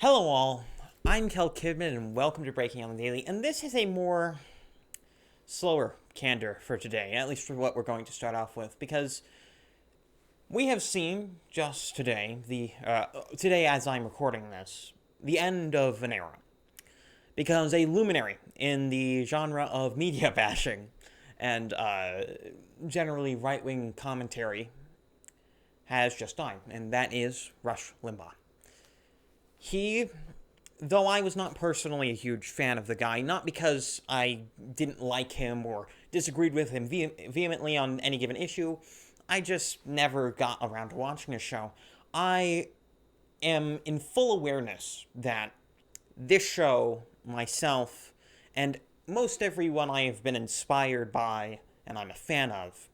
Hello all, I'm Kel Kidman and welcome to Breaking on the Daily, and this is a more slower candor for today, at least for what we're going to start off with, because we have seen just today, today as I'm recording this, the end of an era, because a luminary in the genre of media bashing and generally right-wing commentary has just died, and that is Rush Limbaugh. Though I was not personally a huge fan of the guy, not because I didn't like him or disagreed with him vehemently on any given issue, I just never got around to watching his show. I am in full awareness that this show, myself, and most everyone I have been inspired by and I'm a fan of,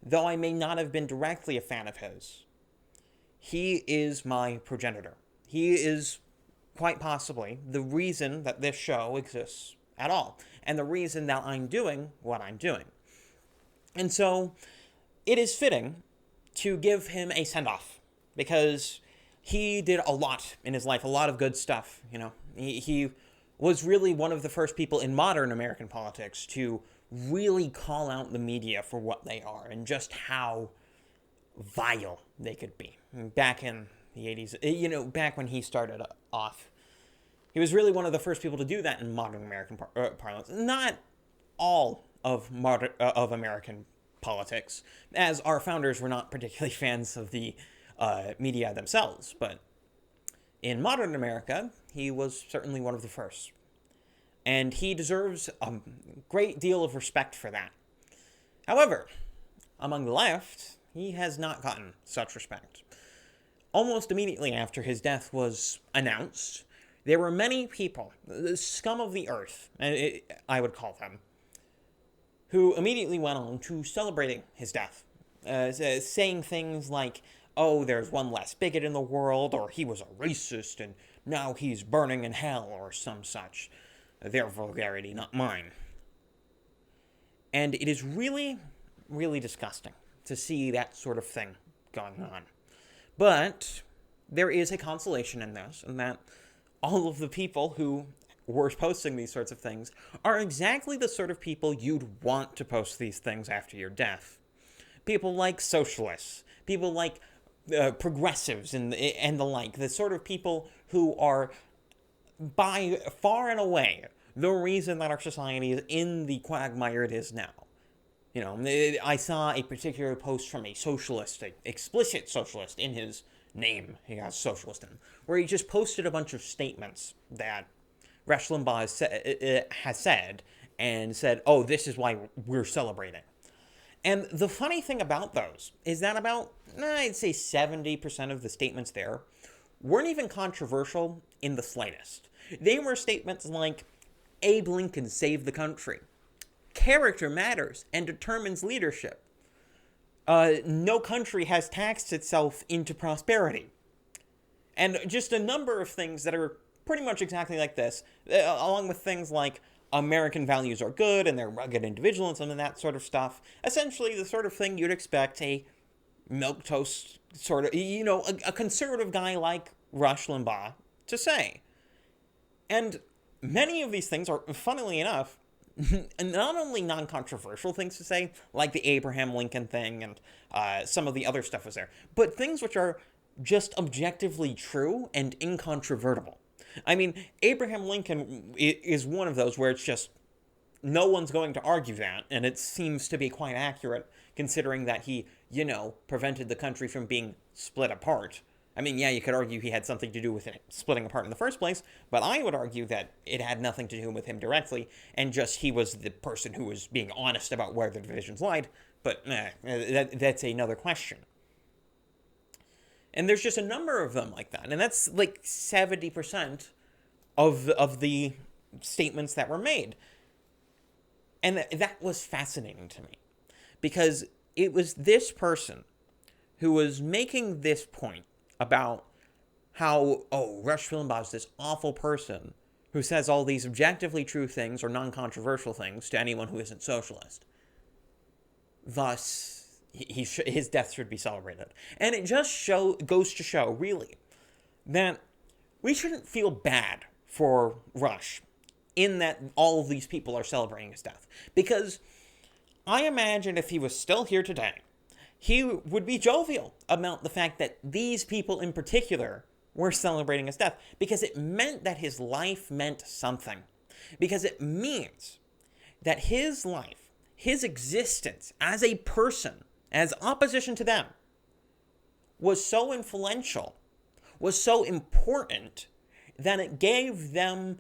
though I may not have been directly a fan of his, he is my progenitor. He is quite possibly the reason that this show exists at all, and the reason that I'm doing what I'm doing. And so, it is fitting to give him a send-off, because he did a lot in his life, a lot of good stuff, you know. He was really one of the first people in modern American politics to really call out the media for what they are, and just how vile they could be. Back in the 80s, back when he started off, he was really one of the first people to do that in modern American parlance. Not all of American politics, as our founders were not particularly fans of the media themselves, but in modern America, he was certainly one of the first. And he deserves a great deal of respect for that. However, among the left, he has not gotten such respect. Almost immediately after his death was announced, there were many people, the scum of the earth, I would call them, who immediately went on to celebrating his death, saying things like, oh, there's one less bigot in the world, or he was a racist, and now he's burning in hell, or some such. Their vulgarity, not mine. And it is really, really disgusting to see that sort of thing going on. But there is a consolation in this, and that all of the people who were posting these sorts of things are exactly the sort of people you'd want to post these things after your death. People like socialists, people like progressives and the like, the sort of people who are by far and away the reason that our society is in the quagmire it is now. You know, I saw a particular post from a socialist, an explicit socialist in his name, he has socialist in him, where he just posted a bunch of statements that Rush Limbaugh has said, and said, oh, this is why we're celebrating. And the funny thing about those is that about, I'd say 70% of the statements there weren't even controversial in the slightest. They were statements like, Abe Lincoln saved the country. Character matters and determines leadership. No country has taxed itself into prosperity. And just a number of things that are pretty much exactly like this, along with things like American values are good and they're rugged individualism and that sort of stuff. Essentially the sort of thing you'd expect a milquetoast sort of, a conservative guy like Rush Limbaugh to say. And many of these things are, funnily enough, not only non-controversial things to say, like the Abraham Lincoln thing and some of the other stuff was there, but things which are just objectively true and incontrovertible. I mean, Abraham Lincoln is one of those where it's just no one's going to argue that, and it seems to be quite accurate considering that he, prevented the country from being split apart. I mean, yeah, you could argue he had something to do with it splitting apart in the first place, but I would argue that it had nothing to do with him directly, and just he was the person who was being honest about where the divisions lied, but that's another question. And there's just a number of them like that, and that's like 70% of the statements that were made. And that was fascinating to me, because it was this person who was making this point about how, Rush Limbaugh is this awful person who says all these objectively true things or non-controversial things to anyone who isn't socialist. Thus, his death should be celebrated. And it just goes to show, really, that we shouldn't feel bad for Rush in that all of these people are celebrating his death. Because I imagine if he was still here today, he would be jovial about the fact that these people in particular were celebrating his death, because it meant that his life meant something. Because it means that his life, his existence as a person, as opposition to them, was so influential, was so important, that it gave them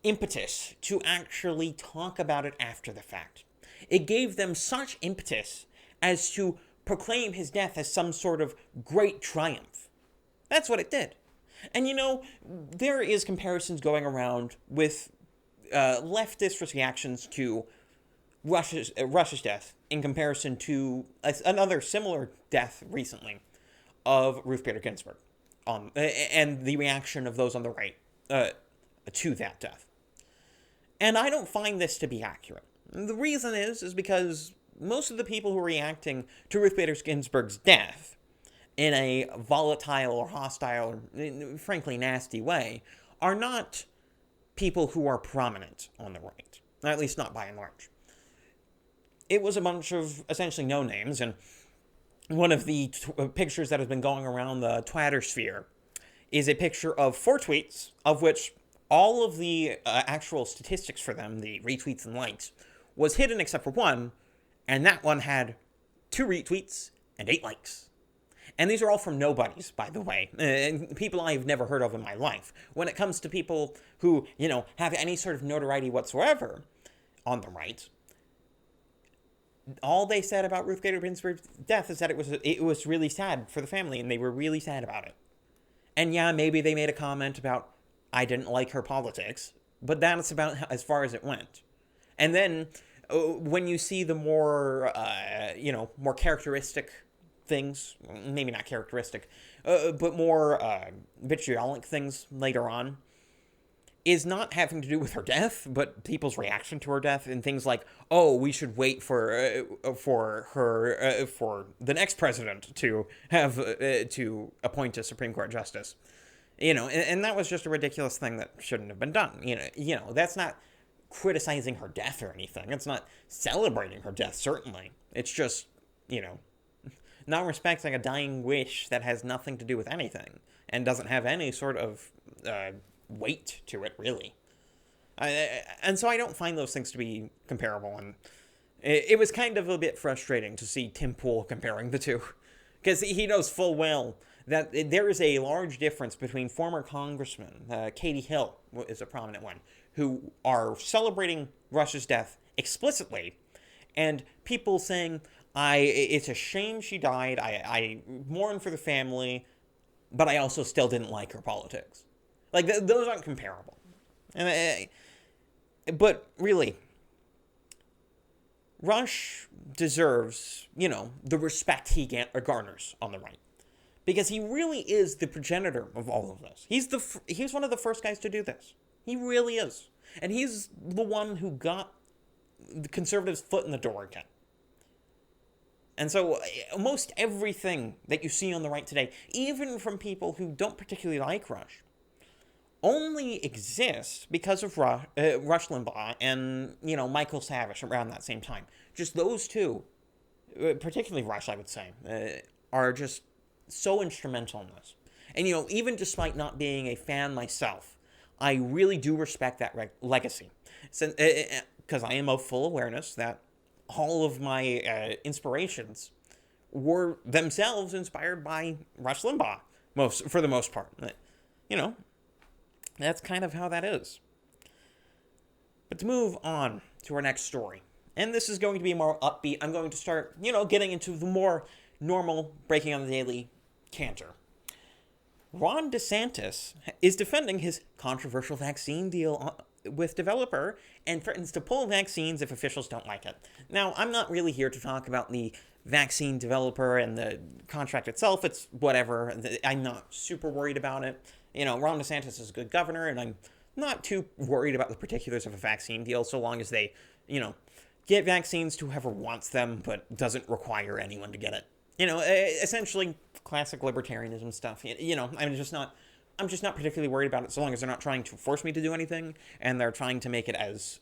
impetus to actually talk about it after the fact. It gave them such impetus as to proclaim his death as some sort of great triumph. That's what it did. And there is comparisons going around with leftist reactions to Rush's death in comparison to another similar death recently of Ruth Bader Ginsburg, and the reaction of those on the right to that death. And I don't find this to be accurate. The reason is because most of the people who are reacting to Ruth Bader Ginsburg's death in a volatile or hostile, or frankly nasty way, are not people who are prominent on the right, at least not by and large. It was a bunch of essentially no-names, and one of the pictures that has been going around the Twitter sphere is a picture of 4 tweets, of which all of the actual statistics for them, the retweets and likes, was hidden except for one, and that one had 2 retweets and 8 likes. And these are all from nobodies, by the way, people I've never heard of in my life. When it comes to people who, have any sort of notoriety whatsoever on the right, all they said about Ruth Bader Ginsburg's death is that it was really sad for the family, and they were really sad about it. And yeah, maybe they made a comment about, I didn't like her politics, but that's about as far as it went. And then, when you see the more, more characteristic things, maybe not characteristic, but more vitriolic things later on, is not having to do with her death, but people's reaction to her death, and things like, oh, we should wait for the next president to have to appoint a Supreme Court justice, and that was just a ridiculous thing that shouldn't have been done. That's not criticizing her death or anything. It's not celebrating her death, certainly. It's just, not respecting a dying wish that has nothing to do with anything and doesn't have any sort of weight to it, really. And so I don't find those things to be comparable, and it was kind of a bit frustrating to see Tim Pool comparing the two, because he knows full well that there is a large difference between former Congressman Katie Hill is a prominent one, who are celebrating Rush's death explicitly, and people saying, it's a shame she died, I mourn for the family, but I also still didn't like her politics. Like, those aren't comparable. But really, Rush deserves, the respect he garners on the right. Because he really is the progenitor of all of this. He's one of the first guys to do this. He really is. And he's the one who got the conservatives' foot in the door again. And so most everything that you see on the right today, even from people who don't particularly like Rush, only exists because of Rush Limbaugh and, Michael Savage around that same time. Just those two, particularly Rush, I would say, are just so instrumental in this. And, even despite not being a fan myself, I really do respect that legacy. Because I am of full awareness that all of my inspirations were themselves inspired by Rush Limbaugh, for the most part. That's kind of how that is. But to move on to our next story, and this is going to be more upbeat, I'm going to start, getting into the more normal breaking on the daily canter. Ron DeSantis is defending his controversial vaccine deal with developer and threatens to pull vaccines if officials don't like it. Now, I'm not really here to talk about the vaccine developer and the contract itself. It's whatever. I'm not super worried about it. Ron DeSantis is a good governor, and I'm not too worried about the particulars of a vaccine deal so long as they, get vaccines to whoever wants them but doesn't require anyone to get it. Essentially classic libertarianism stuff. I'm just not I'm just not particularly worried about it so long as they're not trying to force me to do anything, and they're trying to make it as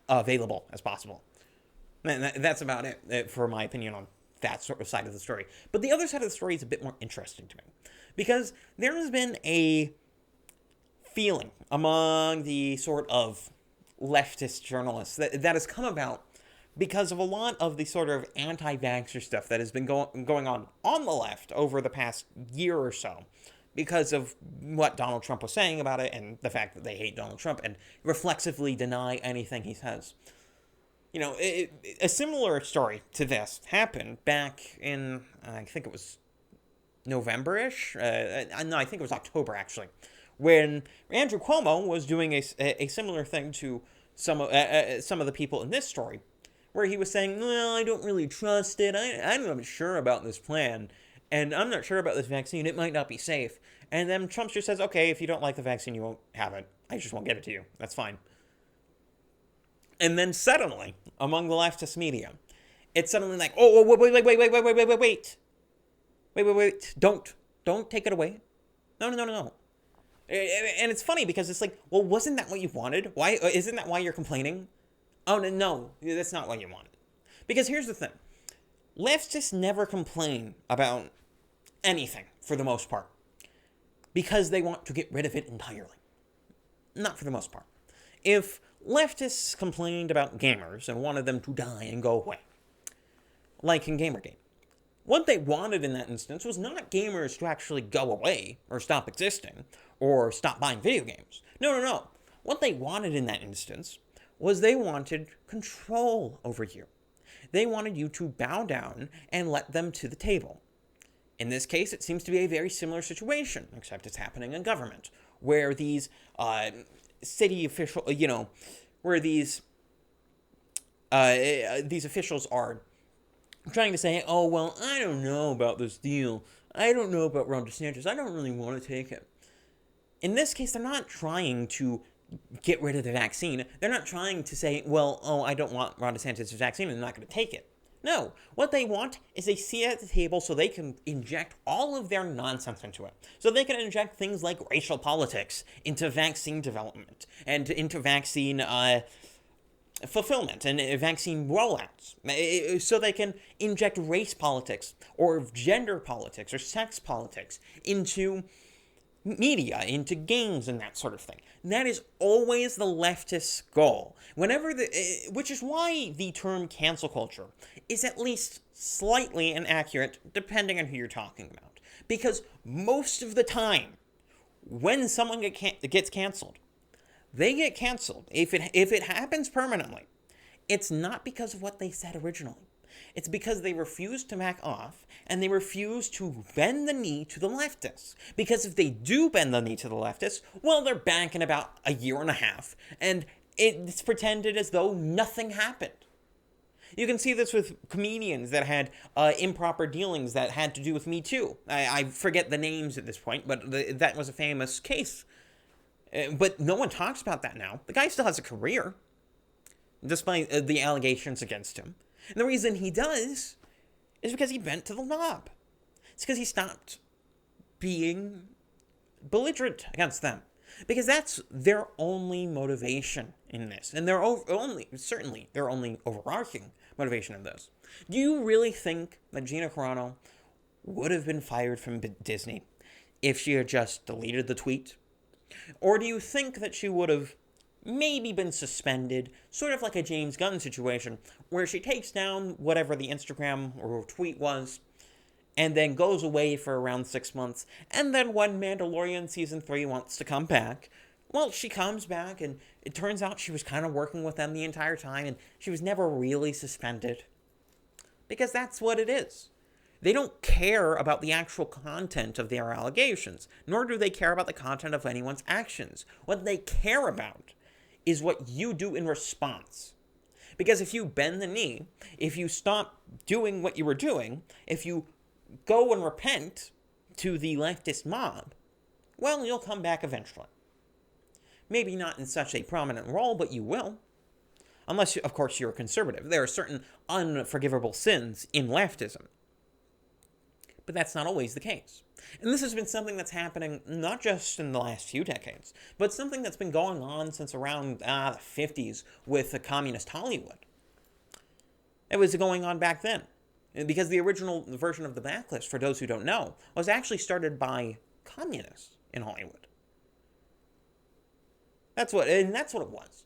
available as possible. And that's about it for my opinion on that sort of side of the story. But the other side of the story is a bit more interesting to me, because there has been a feeling among the sort of leftist journalists that has come about because of a lot of the sort of anti-vaxxer stuff that has been going on the left over the past year or so, because of what Donald Trump was saying about it and the fact that they hate Donald Trump and reflexively deny anything he says. You know, a similar story to this happened back in, I think it was November-ish? No, I think it was October, actually, when Andrew Cuomo was doing a similar thing to some of the people in this story, where he was saying, well, I don't really trust it, I'm not sure about this plan, and I'm not sure about this vaccine, it might not be safe. And then Trump just says, okay, if you don't like the vaccine, you won't have it. I just won't give it to you. That's fine. And then suddenly, among the leftist media, it's suddenly like, oh, wait. Don't take it away. No. And it's funny because it's like, well, wasn't that what you wanted? Why isn't that why you're complaining? Oh, no, that's not what you wanted. Because here's the thing. Leftists never complain about anything, for the most part, because they want to get rid of it entirely. Not for the most part. If leftists complained about gamers and wanted them to die and go away, like in Gamergate, what they wanted in that instance was not gamers to actually go away or stop existing or stop buying video games. No. What they wanted in that instance was they wanted control over you. They wanted you to bow down and let them to the table. In this case, it seems to be a very similar situation, except it's happening in government, where these city officials, where these officials are trying to say, oh, well, I don't know about this deal. I don't know about Ron DeSantis. I don't really want to take it. In this case, they're not trying to get rid of the vaccine. They're not trying to say, well, oh, I don't want Ron DeSantis' vaccine and I'm not going to take it. No, what they want is a seat at the table so they can inject all of their nonsense into it. So they can inject things like racial politics into vaccine development and into vaccine fulfillment and vaccine rollouts. So they can inject race politics or gender politics or sex politics into media, into games and that sort of thing. That is always the leftist's goal. Which is why the term cancel culture is at least slightly inaccurate depending on who you're talking about. Because most of the time, when someone gets canceled, they get canceled. If it happens permanently, it's not because of what they said originally. It's because they refuse to back off, and they refuse to bend the knee to the leftists. Because if they do bend the knee to the leftists, well, they're back in about a year and a half, and it's pretended as though nothing happened. You can see this with comedians that had improper dealings that had to do with Me Too. I forget the names at this point, but that was a famous case. But no one talks about that now. The guy still has a career, despite the allegations against him. And the reason he does is because he bent to the knob. It's because he stopped being belligerent against them. Because that's their only motivation in this. And certainly their only overarching motivation in this. Do you really think that Gina Carano would have been fired from Disney if she had just deleted the tweet? Or do you think that she would have maybe been suspended, sort of like a James Gunn situation, where she takes down whatever the Instagram or tweet was, and then goes away for around 6 months, and then when Mandalorian Season 3 wants to come back, well, she comes back, and it turns out she was kind of working with them the entire time, and she was never really suspended. Because that's what it is. They don't care about the actual content of their allegations, nor do they care about the content of anyone's actions. What they care about is what you do in response. Because if you bend the knee, if you stop doing what you were doing, if you go and repent to the leftist mob, well, you'll come back eventually. Maybe not in such a prominent role, but you will. Unless, of course, you're a conservative. There are certain unforgivable sins in leftism. But that's not always the case. And this has been something that's happening not just in the last few decades, but something that's been going on since around the 50s with the communist Hollywood. It was going on back then. Because the original version of the blacklist, for those who don't know, was actually started by communists in Hollywood. That's what it was.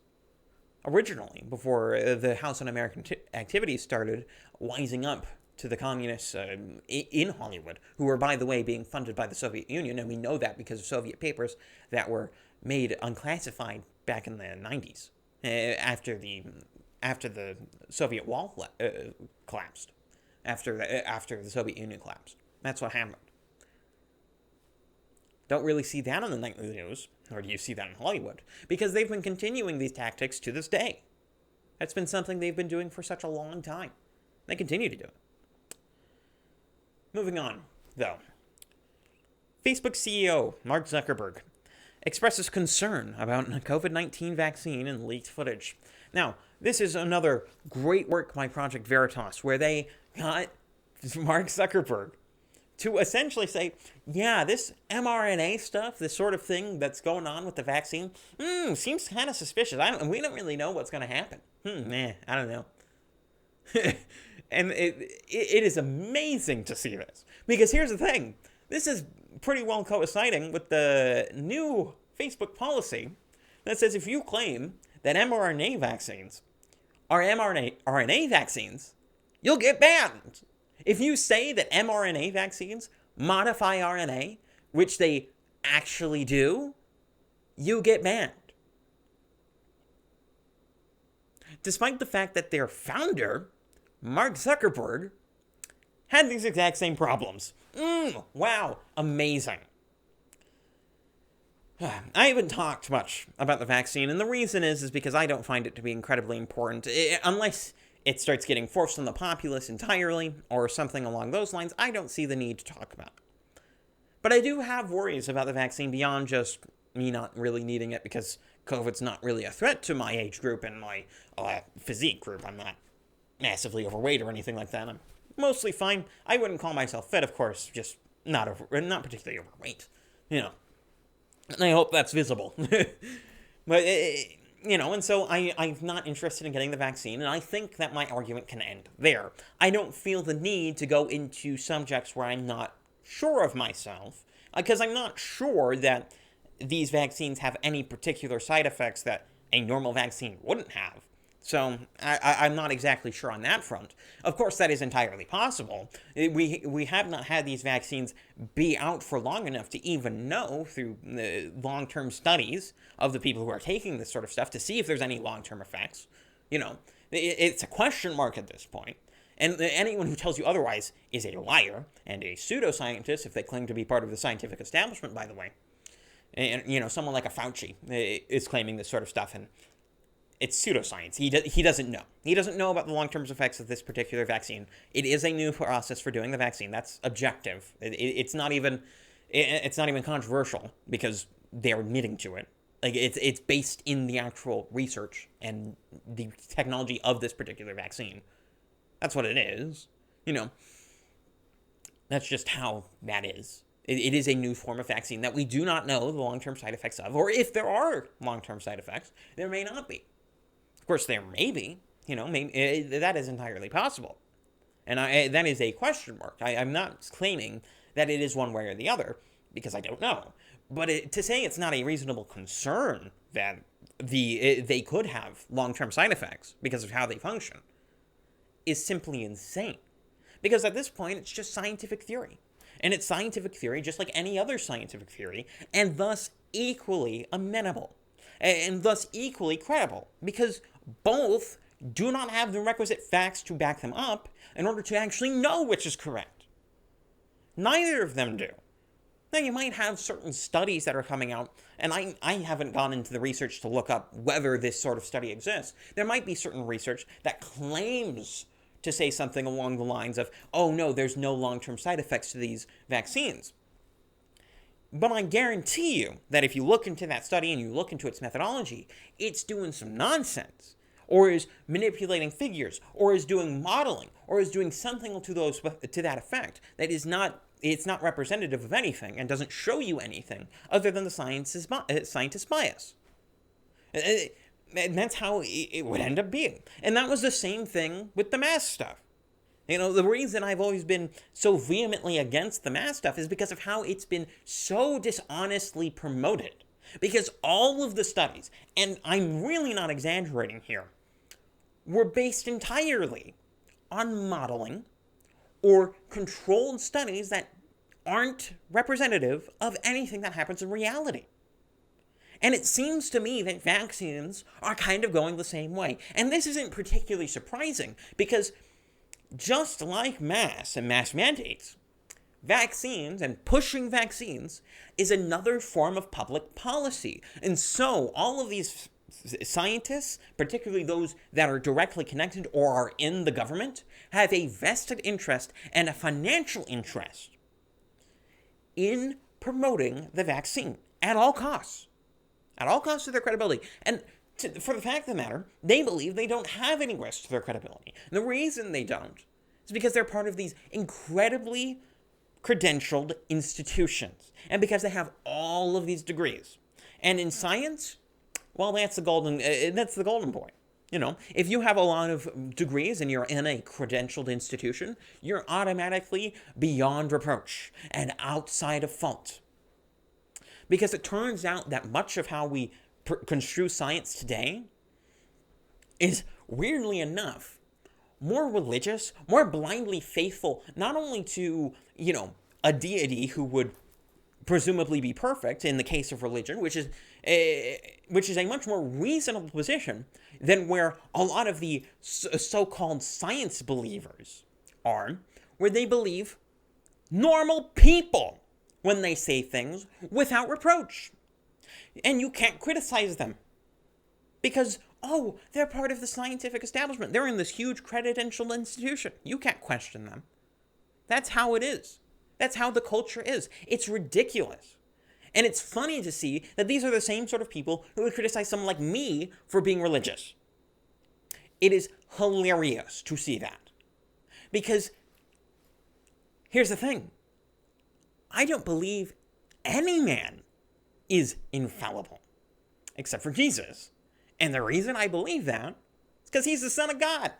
Originally, before the House Un-American Activities started wising up to the communists in Hollywood, who were, by the way, being funded by the Soviet Union, and we know that because of Soviet papers that were made unclassified back in the 90s, after the Soviet wall collapsed, after the Soviet Union collapsed. That's what happened. Don't really see that on the nightly news, or do you see that in Hollywood? Because they've been continuing these tactics to this day. That's been something they've been doing for such a long time. They continue to do it. Moving on, though. Facebook CEO Mark Zuckerberg expresses concern about a COVID-19 vaccine and leaked footage. Now, this is another great work by Project Veritas, where they got Mark Zuckerberg to essentially say, yeah, this mRNA stuff, this sort of thing that's going on with the vaccine, seems kind of suspicious. We don't really know what's going to happen. I don't know. And it is amazing to see this. Because here's the thing. This is pretty well coinciding with the new Facebook policy that says if you claim that mRNA vaccines are RNA vaccines, you'll get banned. If you say that mRNA vaccines modify RNA, which they actually do, you get banned. Despite the fact that their founder, Mark Zuckerberg, had these exact same problems. Wow, amazing. I haven't talked much about the vaccine, and the reason is because I don't find it to be incredibly important. Unless it starts getting forced on the populace entirely, or something along those lines, I don't see the need to talk about it. But I do have worries about the vaccine beyond just me not really needing it, because COVID's not really a threat to my age group and my physique group. I'm not massively overweight or anything like that. I'm mostly fine. I wouldn't call myself fit, of course, just not particularly overweight, And I hope that's visible. But, and so I'm not interested in getting the vaccine, and I think that my argument can end there. I don't feel the need to go into subjects where I'm not sure of myself, because I'm not sure that these vaccines have any particular side effects that a normal vaccine wouldn't have. So I'm not exactly sure on that front. Of course, that is entirely possible. We have not had these vaccines be out for long enough to even know through long-term studies of the people who are taking this sort of stuff to see if there's any long-term effects. It's a question mark at this point. And anyone who tells you otherwise is a liar and a pseudoscientist, if they claim to be part of the scientific establishment, by the way. And, someone like a Fauci is claiming this sort of stuff, and it's pseudoscience. He doesn't know. He doesn't know about the long-term effects of this particular vaccine. It is a new process for doing the vaccine. That's objective. It's not even controversial because they're admitting to it. Like it's based in the actual research and the technology of this particular vaccine. That's what it is. That's just how that is. It is a new form of vaccine that we do not know the long-term side effects of, or if there are long-term side effects, there may not be. Of course, there may be, that is entirely possible. And that is a question mark. I'm not claiming that it is one way or the other, because I don't know. But to say it's not a reasonable concern that they could have long-term side effects because of how they function is simply insane. Because at this point, it's just scientific theory. And it's scientific theory just like any other scientific theory, and thus equally amenable. And thus equally credible, because both do not have the requisite facts to back them up in order to actually know which is correct. Neither of them do. Now, you might have certain studies that are coming out, and I haven't gone into the research to look up whether this sort of study exists. There might be certain research that claims to say something along the lines of, oh no, there's no long-term side effects to these vaccines. But I guarantee you that if you look into that study and you look into its methodology, it's doing some nonsense, or is manipulating figures, or is doing modeling, or is doing something to that effect that is not it's not representative of anything and doesn't show you anything other than the scientist bias. And that's how it would end up being. And that was the same thing with the mask stuff. The reason I've always been so vehemently against the mask stuff is because of how it's been so dishonestly promoted. Because all of the studies, and I'm really not exaggerating here, were based entirely on modeling or controlled studies that aren't representative of anything that happens in reality. And it seems to me that vaccines are kind of going the same way. And this isn't particularly surprising because just like masks and mask mandates, vaccines and pushing vaccines is another form of public policy. And so all of these scientists, particularly those that are directly connected or are in the government, have a vested interest and a financial interest in promoting the vaccine at all costs. At all costs to their credibility. And for the fact of the matter, they believe they don't have any risk to their credibility. And the reason they don't is because they're part of these incredibly credentialed institutions. And because they have all of these degrees. And in science, well, that's the golden point. If you have a lot of degrees and you're in a credentialed institution, you're automatically beyond reproach and outside of fault. Because it turns out that much of how we construe science today is, weirdly enough, more religious, more blindly faithful, not only to, a deity who would presumably be perfect in the case of religion, which is a much more reasonable position than where a lot of the so-called science believers are, where they believe normal people when they say things without reproach. And you can't criticize them because, they're part of the scientific establishment. They're in this huge credentialed institution. You can't question them. That's how it is. That's how the culture is. It's ridiculous. And it's funny to see that these are the same sort of people who would criticize someone like me for being religious. It is hilarious to see that. Because here's the thing. I don't believe any man is infallible, except for Jesus. And the reason I believe that is because he's the Son of God.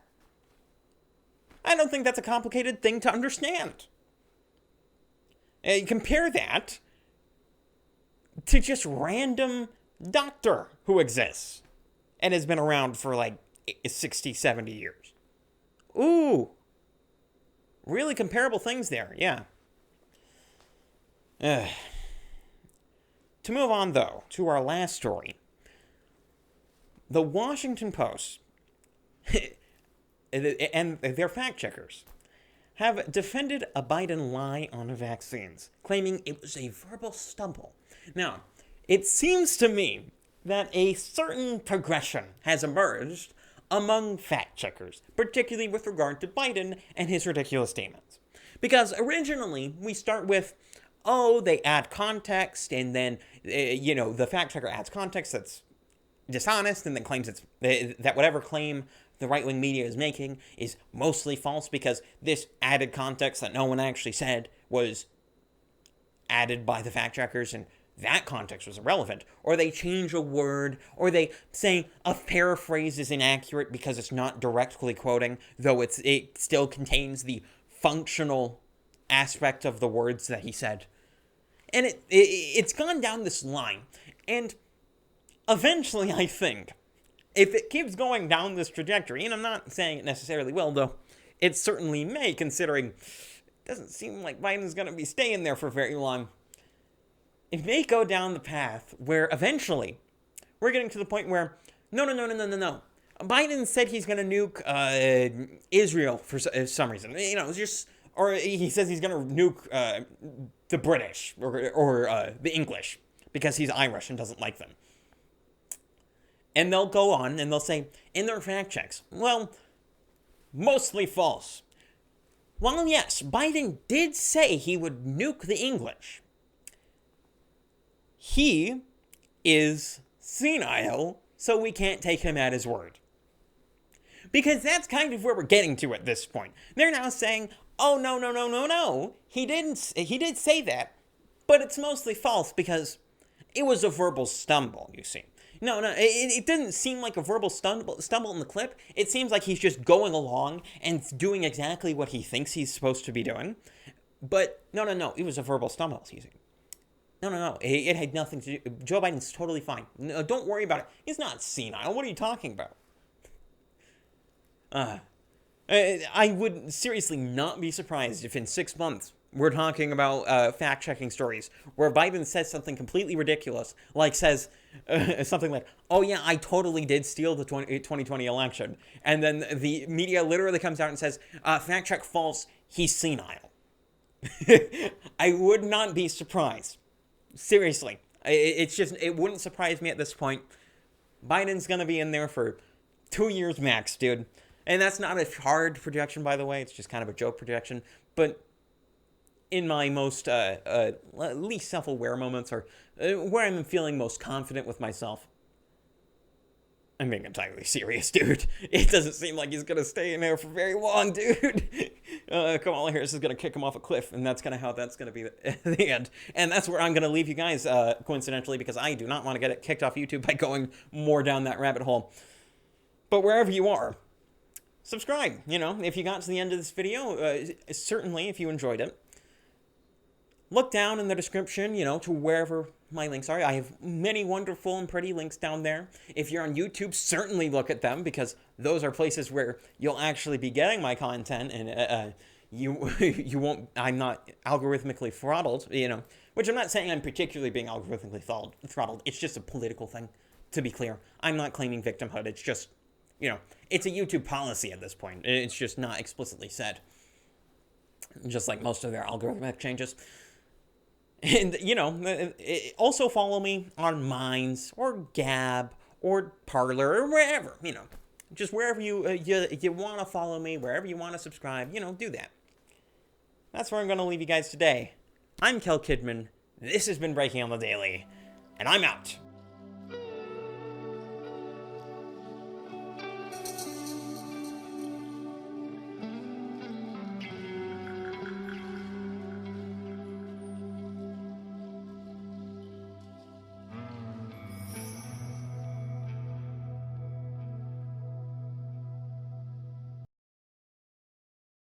I don't think that's a complicated thing to understand. Compare that to just random doctor who exists and has been around for like 60, 70 years. Ooh. Really comparable things there, yeah. To move on, though, to our last story. The Washington Post and their fact-checkers have defended a Biden lie on vaccines, claiming it was a verbal stumble. Now, it seems to me that a certain progression has emerged among fact-checkers, particularly with regard to Biden and his ridiculous statements. Because originally, we start with, they add context, and then, the fact-checker adds context that's dishonest, and then claims that whatever claim the right-wing media is making is mostly false because this added context that no one actually said was added by the fact-checkers, and that context was irrelevant. Or they change a word, or they say a paraphrase is inaccurate because it's not directly quoting, though it still contains the functional aspect of the words that he said. And it's gone down this line. And eventually, I think, if it keeps going down this trajectory, and I'm not saying it necessarily will, though it certainly may, considering it doesn't seem like Biden's going to be staying there for very long, it may go down the path where eventually we're getting to the point where, no. Biden said he's going to nuke Israel for some reason. Or he says he's going to nuke the British or the English because he's Irish and doesn't like them. And they'll go on and they'll say, in their fact checks, well, mostly false. Well, yes, Biden did say he would nuke the English. He is senile, so we can't take him at his word. Because that's kind of where we're getting to at this point. They're now saying, Oh, no, no, no, no, no. He did say that, but it's mostly false because it was a verbal stumble, you see. No, no, it didn't seem like a verbal stumble in the clip. It seems like he's just going along and doing exactly what he thinks he's supposed to be doing. But no, no, no, it was a verbal stumble he's using. No, no, no, it had nothing to do. Joe Biden's totally fine. No, don't worry about it. He's not senile. What are you talking about? I would seriously not be surprised if in 6 months we're talking about fact-checking stories where Biden says something completely ridiculous, like says something like, oh yeah, I totally did steal the 2020 election. And then the media literally comes out and says, fact-check false, he's senile. I would not be surprised. Seriously. It wouldn't surprise me at this point. Biden's going to be in there for 2 years max, dude. And that's not a hard projection, by the way. It's just kind of a joke projection. But in my most least self-aware moments, or where I'm feeling most confident with myself, I'm being entirely serious, dude. It doesn't seem like he's going to stay in there for very long, dude. Kamala Harris is going to kick him off a cliff, and that's kind of how that's going to be the end. And that's where I'm going to leave you guys, coincidentally, because I do not want to get it kicked off YouTube by going more down that rabbit hole. But wherever you are, subscribe. You know, if you got to the end of this video, certainly if you enjoyed it. Look down in the description, you know, to wherever my links are. I have many wonderful and pretty links down there. If you're on YouTube, certainly look at them, because those are places where you'll actually be getting my content, and you won't. I'm not algorithmically throttled, you know. Which I'm not saying I'm particularly being algorithmically throttled. It's just a political thing, to be clear. I'm not claiming victimhood. It's just, you know, it's a YouTube policy at this point. It's just not explicitly said. Just like most of their algorithmic changes. And, you know, also follow me on Minds or Gab or Parler or wherever, you know. Just wherever you want to follow me, wherever you want to subscribe, you know, do that. That's where I'm going to leave you guys today. I'm Kel Kidman. This has been Breaking on the Daily, and I'm out.